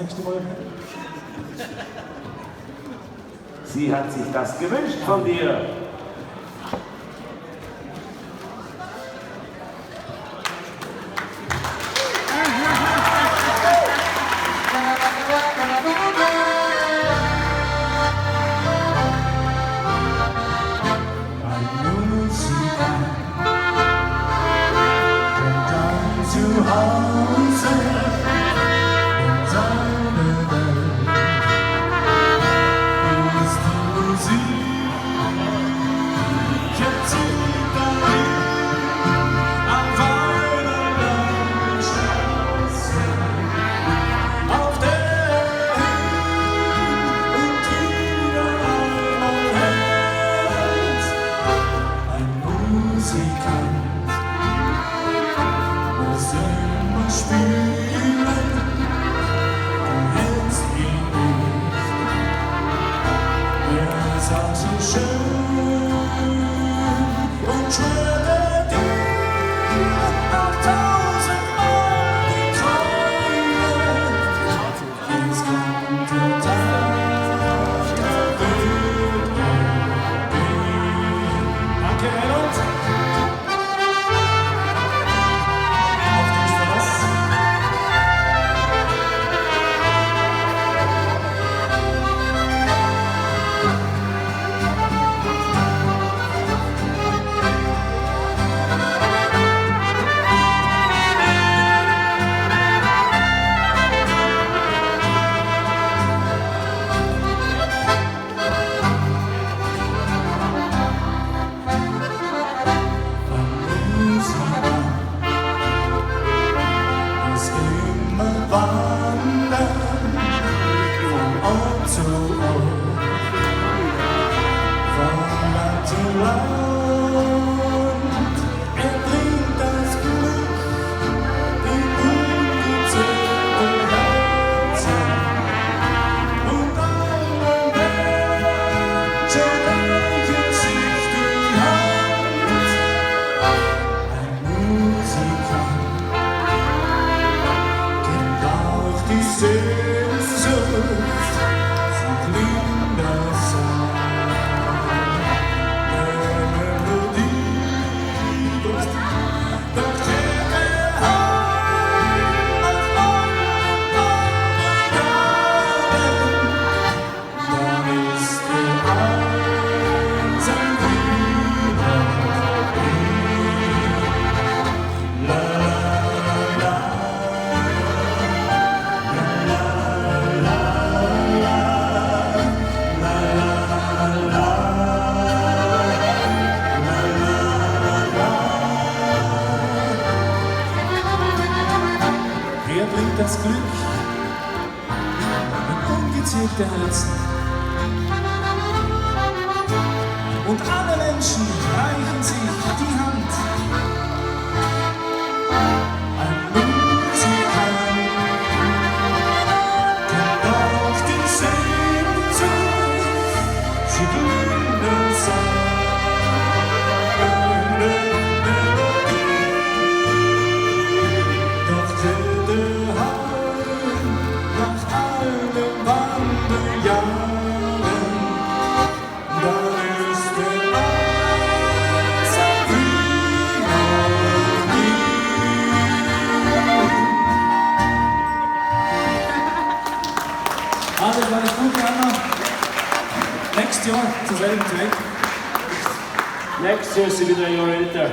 nächste Mal. Sie hat sich das gewünscht von dir. Das Glück in ungezählte Herzen. Und alle Menschen reichen sich die Hand. Ein Musiker kennt auch die Sehnsucht, sie glühen seine Melodie. Doch der nach allen Wanderjahren, da ist der Einsam wie noch nie. Alles Gute, Anna. Nächstes Jahr zur selben Zeit. Next year, sie wieder ein Jahr älter.